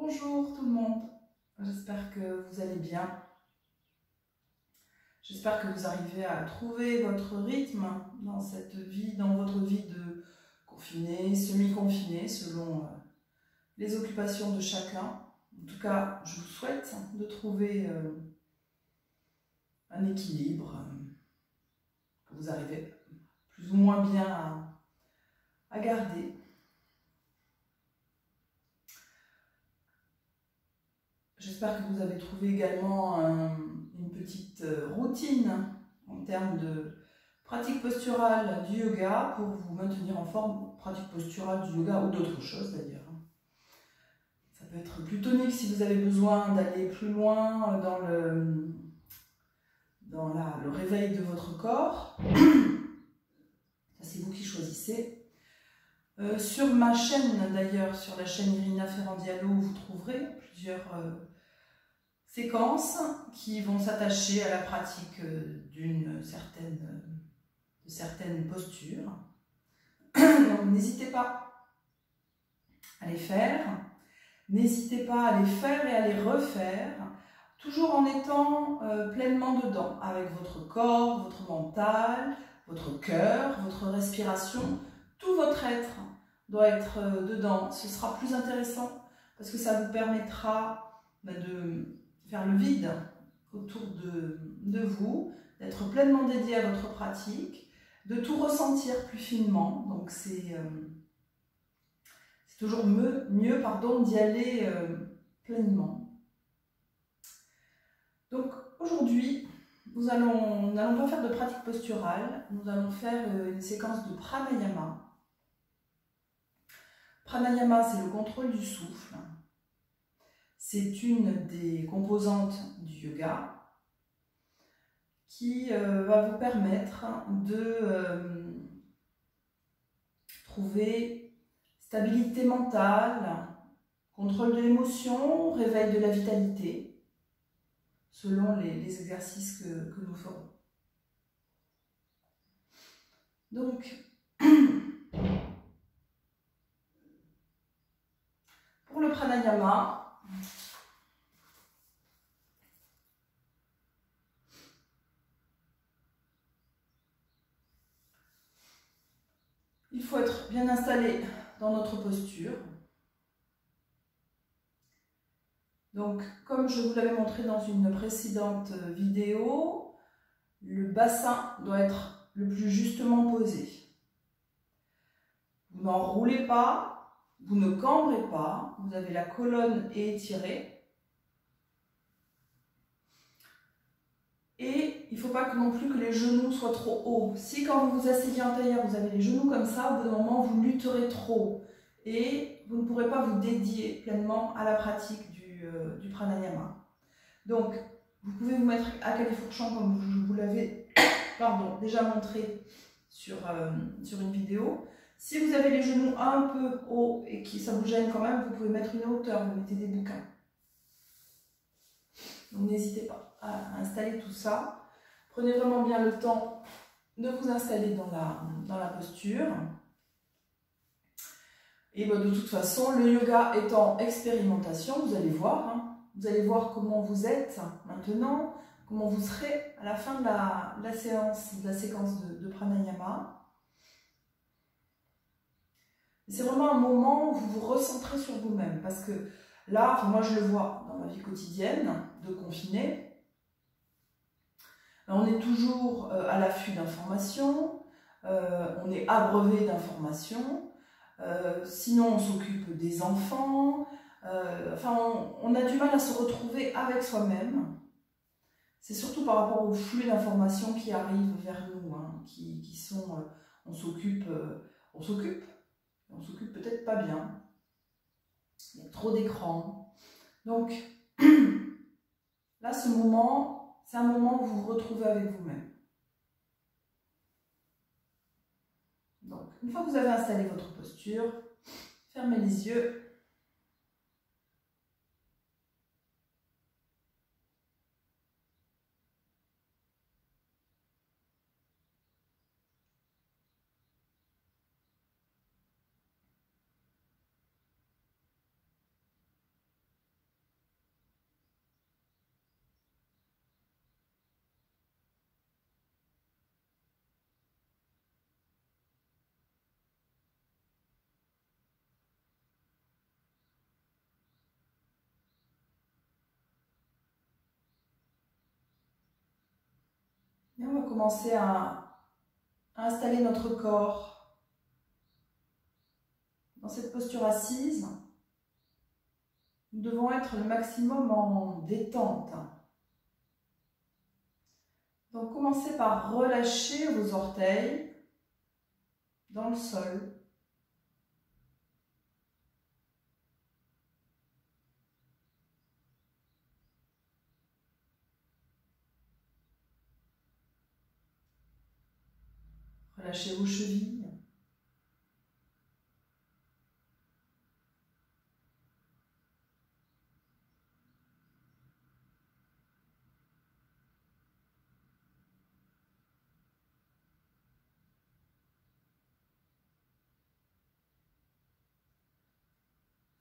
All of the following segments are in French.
Bonjour tout le monde, j'espère que vous allez bien. J'espère que vous arrivez à trouver votre rythme dans cette vie, dans votre vie de confiné, semi-confiné, selon les occupations de chacun. En tout cas, je vous souhaite de trouver un équilibre que vous arrivez plus ou moins bien à garder. J'espère que vous avez trouvé également une petite routine en termes de pratique posturale du yoga pour vous maintenir en forme, pratique posturale du yoga ou d'autres choses d'ailleurs. Ça peut être plus tonique si vous avez besoin d'aller plus loin dans le réveil de votre corps. Ça, c'est vous qui choisissez. Sur ma chaîne d'ailleurs, sur la chaîne Irina Ferrandialo, vous trouverez plusieurs séquences qui vont s'attacher à la pratique de certaines postures. Donc n'hésitez pas à les faire, n'hésitez pas à les faire et à les refaire, toujours en étant pleinement dedans, avec votre corps, votre mental, votre cœur, votre respiration, tout votre être doit être dedans. Ce sera plus intéressant parce que ça vous permettra de faire le vide autour de vous, d'être pleinement dédié à votre pratique, de tout ressentir plus finement. Donc c'est toujours mieux d'y aller pleinement. Donc aujourd'hui, nous n'allons pas faire de pratique posturale, nous allons faire une séquence de pranayama. Pranayama, c'est le contrôle du souffle. C'est une des composantes du yoga qui va vous permettre de trouver stabilité mentale, contrôle de l'émotion, réveil de la vitalité, selon les exercices que nous ferons. Donc, pour le pranayama, il faut être bien installé dans notre posture. Donc, comme je vous l'avais montré dans une précédente vidéo, le bassin doit être le plus justement posé. Vous n'enroulez pas, vous ne cambrez pas, vous avez la colonne étirée. Et il ne faut pas non plus que les genoux soient trop hauts. Si quand vous vous asseyez en tailleur, vous avez les genoux comme ça, au bout d'un moment, vous lutterez trop. Et vous ne pourrez pas vous dédier pleinement à la pratique du pranayama. Donc, vous pouvez vous mettre à califourchon comme je vous l'avais déjà montré sur une vidéo. Si vous avez les genoux un peu hauts et que ça vous gêne quand même, vous pouvez mettre une hauteur, vous mettez des bouquins. Donc n'hésitez pas à installer tout ça. Prenez vraiment bien le temps de vous installer dans la posture. Et de toute façon, le yoga étant expérimentation, vous allez voir. Vous allez voir comment vous êtes maintenant, comment vous serez à la fin de la séquence de pranayama. C'est vraiment un moment où vous vous recentrez sur vous-même. Parce que là, moi je le vois dans ma vie quotidienne de confiné. On est toujours à l'affût d'informations, on est abreuvé d'informations. Sinon, on s'occupe des enfants. On a du mal à se retrouver avec soi-même. C'est surtout par rapport au flux d'informations qui arrivent vers nous, qui sont... on s'occupe peut-être pas bien. Il y a trop d'écrans. Donc, là, ce moment, c'est un moment où vous vous retrouvez avec vous-même. Donc, une fois que vous avez installé votre posture, fermez les yeux. Et on va commencer à installer notre corps dans cette posture assise. Nous devons être le maximum en détente. Donc commencez par relâcher vos orteils dans le sol. Relâchez vos chevilles.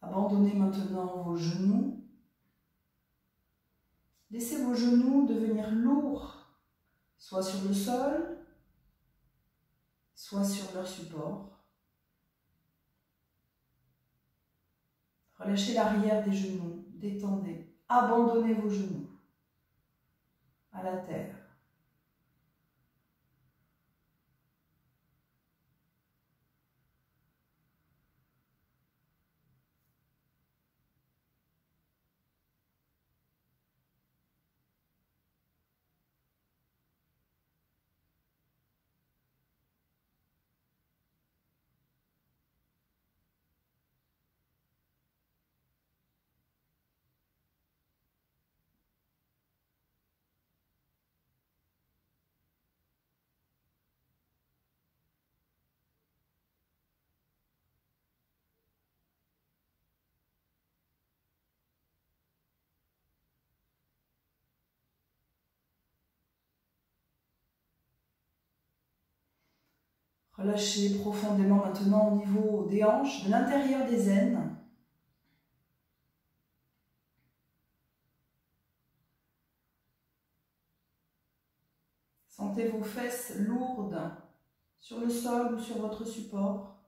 Abandonnez maintenant vos genoux. Laissez vos genoux devenir lourds, soit sur le sol, soit sur leur support. Relâchez l'arrière des genoux, détendez. Abandonnez vos genoux à la terre. Relâchez profondément maintenant au niveau des hanches, de l'intérieur des aines. Sentez vos fesses lourdes sur le sol ou sur votre support.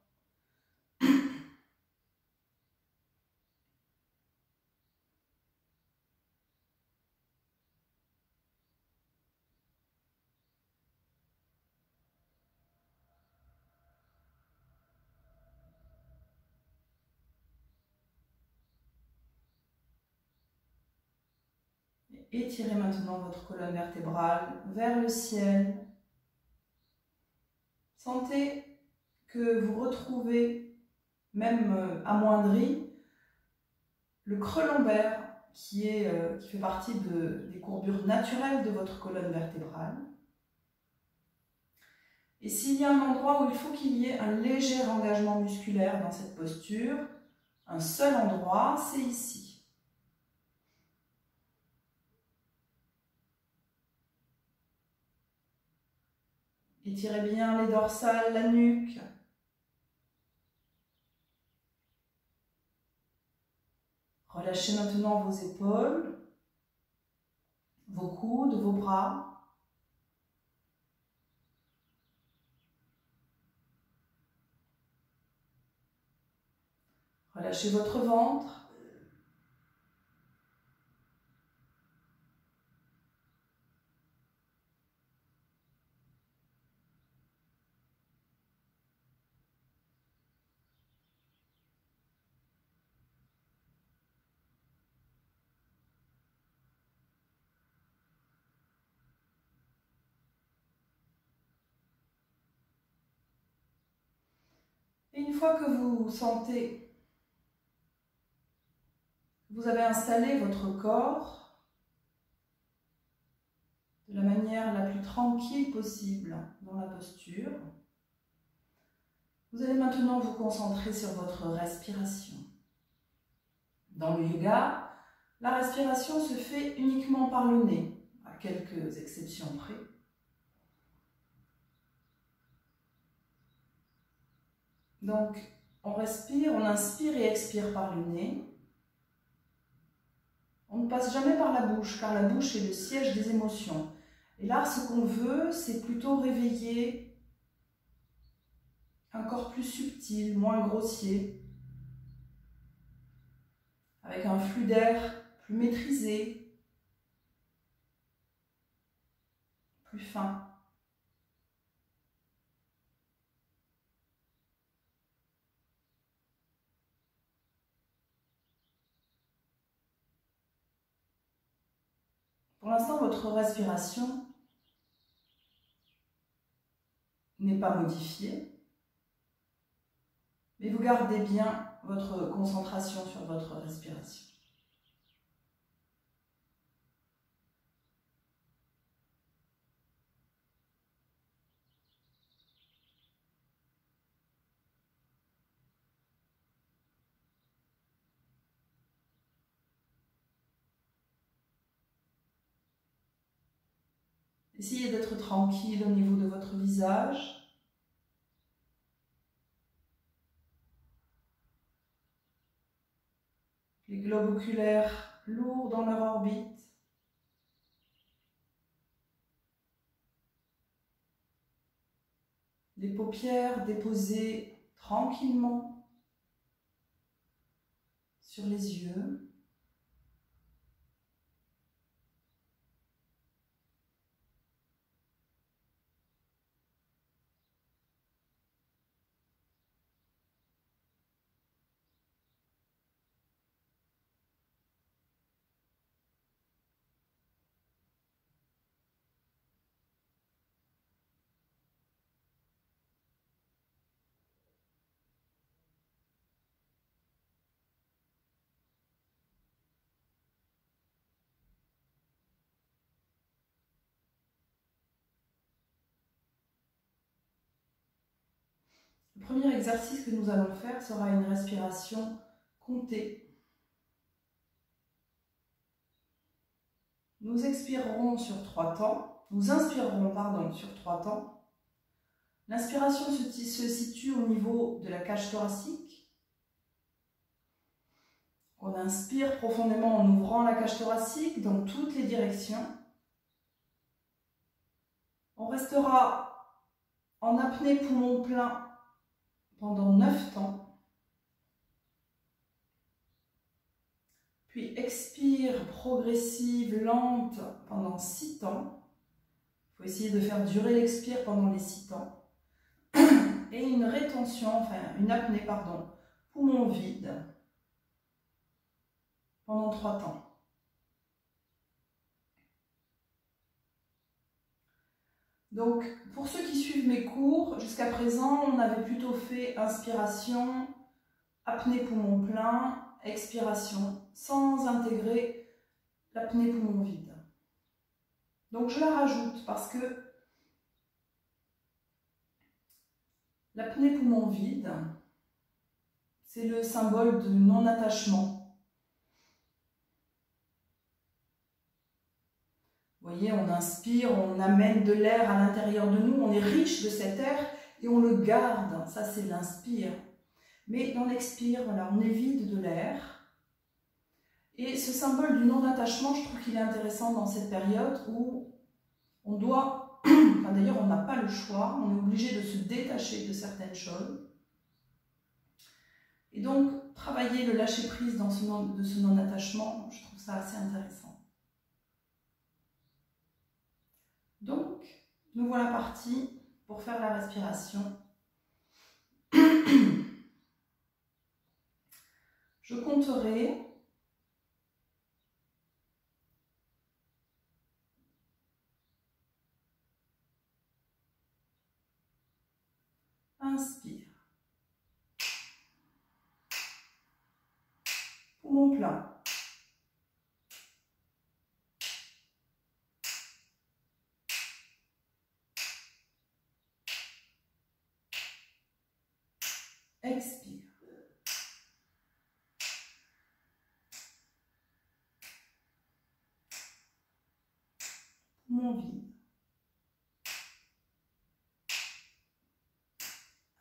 Étirez maintenant votre colonne vertébrale vers le ciel. Sentez que vous retrouvez, même amoindri, le creux lombaire qui fait partie des courbures naturelles de votre colonne vertébrale. Et s'il y a un endroit où il faut qu'il y ait un léger engagement musculaire dans cette posture, un seul endroit, c'est ici. Étirez bien les dorsales, la nuque. Relâchez maintenant vos épaules, vos coudes, vos bras. Relâchez votre ventre. Et une fois que vous sentez que vous avez installé votre corps de la manière la plus tranquille possible dans la posture, vous allez maintenant vous concentrer sur votre respiration. Dans le yoga, la respiration se fait uniquement par le nez, à quelques exceptions près. Donc, on respire, on inspire et expire par le nez. On ne passe jamais par la bouche, car la bouche est le siège des émotions. Et là, ce qu'on veut, c'est plutôt réveiller un corps plus subtil, moins grossier, avec un flux d'air plus maîtrisé, plus fin. l'instant, votre respiration n'est pas modifiée, mais vous gardez bien votre concentration sur votre respiration. Essayez d'être tranquille au niveau de votre visage. Les globes oculaires lourds dans leur orbite. Les paupières déposées tranquillement sur les yeux. Le premier exercice que nous allons faire sera une respiration comptée. Nous expirerons sur 3 temps. Nous inspirerons, pardon, sur 3 temps. L'inspiration se situe au niveau de la cage thoracique. On inspire profondément en ouvrant la cage thoracique dans toutes les directions. On restera en apnée poumon plein pendant 9 temps. Puis expire progressive, lente pendant 6 temps. Il faut essayer de faire durer l'expire pendant les 6 temps. Et une rétention, enfin une apnée, pardon, poumon vide pendant 3 temps. Donc, pour ceux qui suivent mes cours, jusqu'à présent, on avait plutôt fait inspiration, apnée poumon plein, expiration, sans intégrer l'apnée poumon vide. Donc, je la rajoute parce que l'apnée poumon vide, c'est le symbole de non-attachement. Vous voyez, on inspire, on amène de l'air à l'intérieur de nous, on est riche de cet air et on le garde. Ça, c'est l'inspire. Mais dans l'expire, voilà, on est vide de l'air. Et ce symbole du non-attachement, je trouve qu'il est intéressant dans cette période où on doit, enfin d'ailleurs, on n'a pas le choix, on est obligé de se détacher de certaines choses. Et donc, travailler le lâcher-prise de ce non-attachement, je trouve ça assez intéressant. Donc, nous voilà partis pour faire la respiration. Je compterai. Inspire. Poumon plein. Expire. Poumon vide.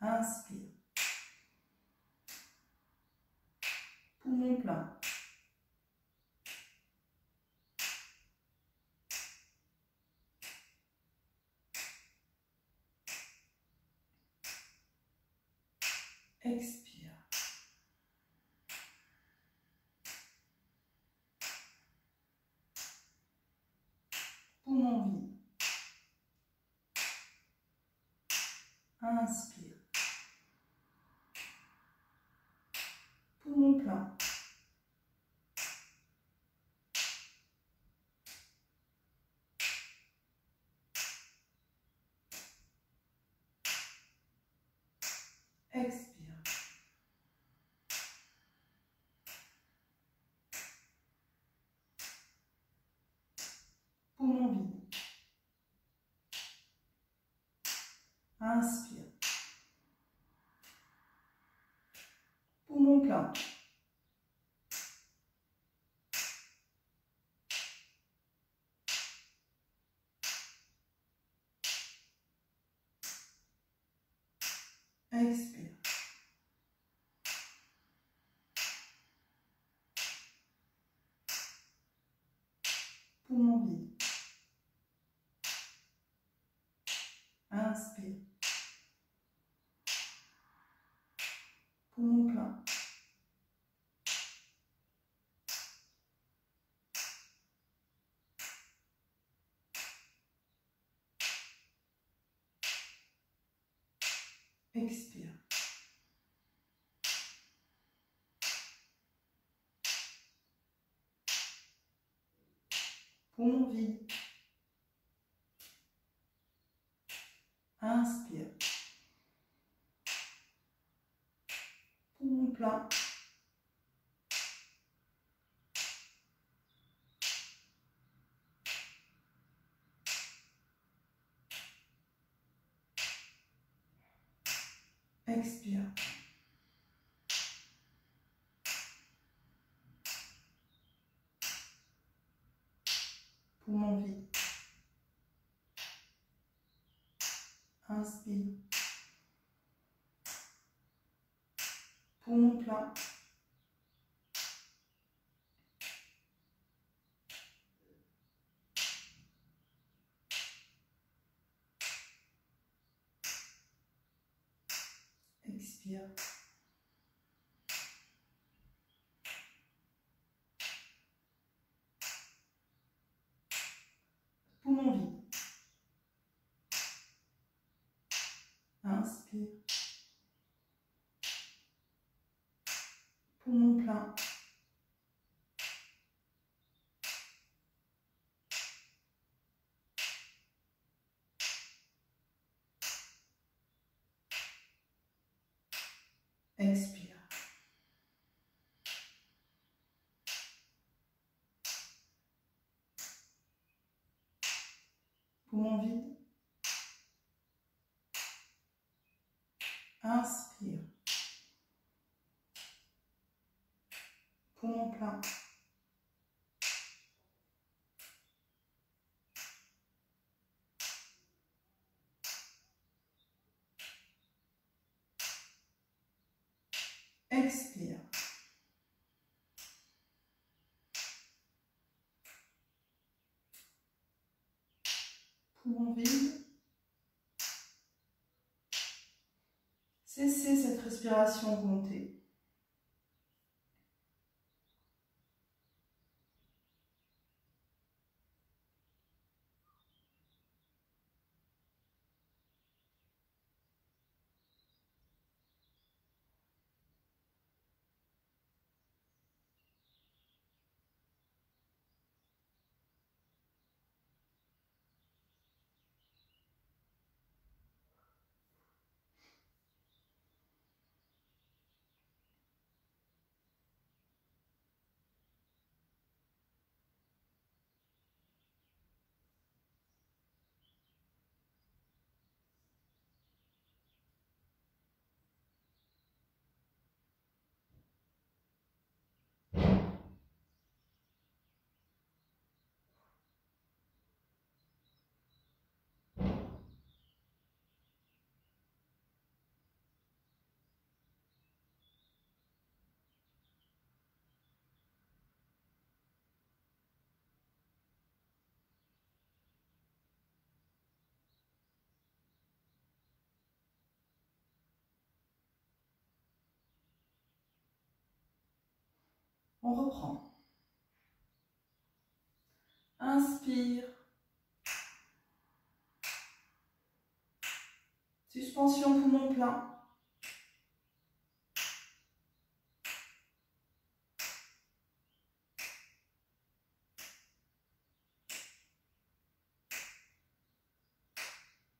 Inspire. Poumon plein. Expire. Poumon vide. Inspire. Poumon plein. Poumon vide. Inspire. Poumon plein. Expire. Poumon vide. Inspire. Poumon plein. Expire. Poumon vide. Inspire. Poumon plein. Expire. Poumon vide. Inspire. Poumon plein. Expire. Poumon vide. Inspire. Poumon plein. Expire. Poumon vide. Inspire. Poumon plein. Expire. Poumon vide. Cessez cette respiration comptée. On reprend. Inspire. Suspension poumon plein.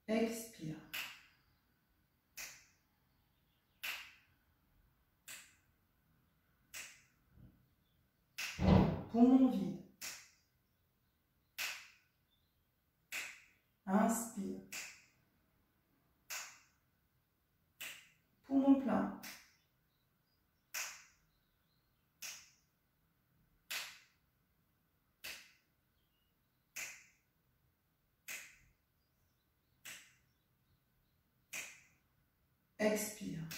Expire. Poumon vide. Inspire. Poumon plein. Expire.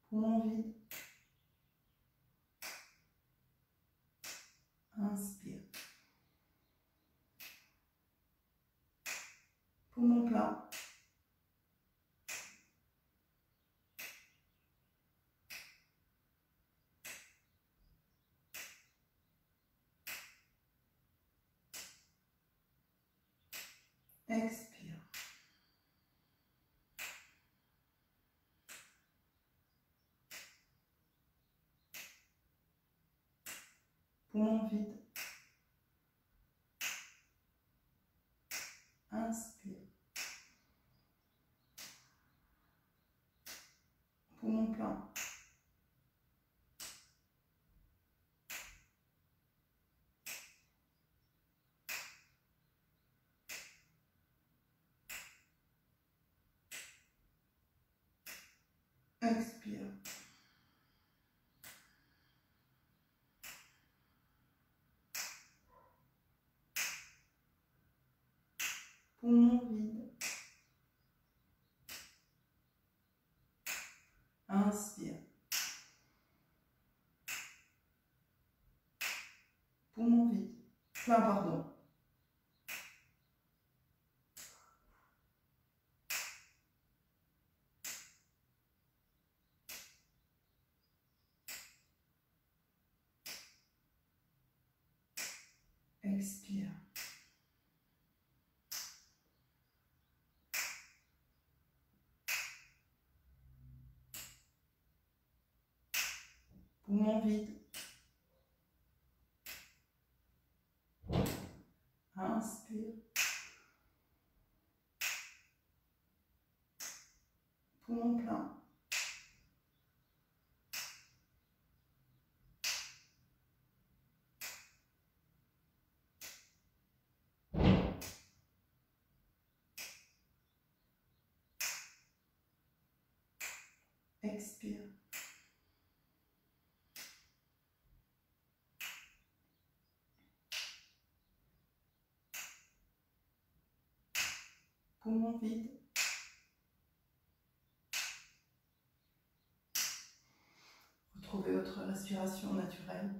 Poumon vide. Inspire. Poumon plein. Expire. Poumon vide. Inspire. Poumon plein. Expire. Poumon vide. Inspire. Poumon vide. Plein, pardon. Expire. Poumon vide. Inspire. Poumon plein. Expire. Poumon vide. Retrouvez votre respiration naturelle.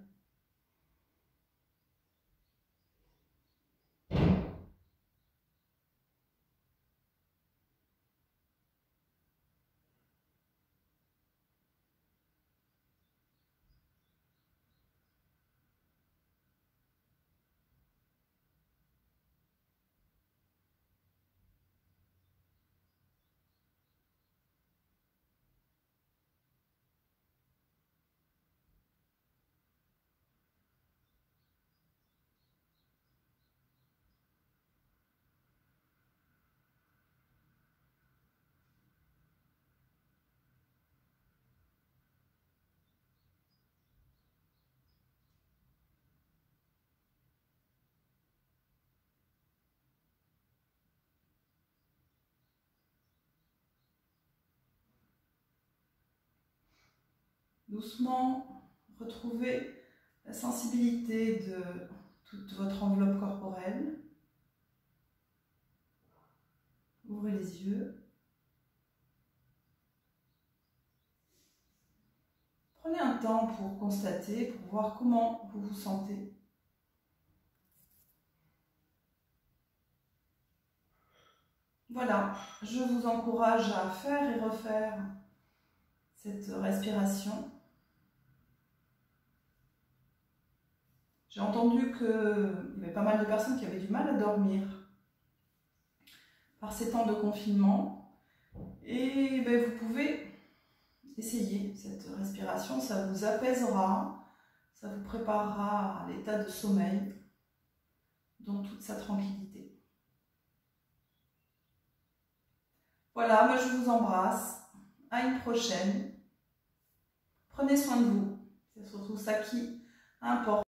Doucement, retrouvez la sensibilité de toute votre enveloppe corporelle. Ouvrez les yeux. Prenez un temps pour constater, pour voir comment vous vous sentez. Voilà, je vous encourage à faire et refaire cette respiration. J'ai entendu qu'il y avait pas mal de personnes qui avaient du mal à dormir par ces temps de confinement. Et vous pouvez essayer cette respiration, ça vous apaisera, ça vous préparera à l'état de sommeil dans toute sa tranquillité. Voilà, je vous embrasse. À une prochaine. Prenez soin de vous. C'est surtout ça qui importe.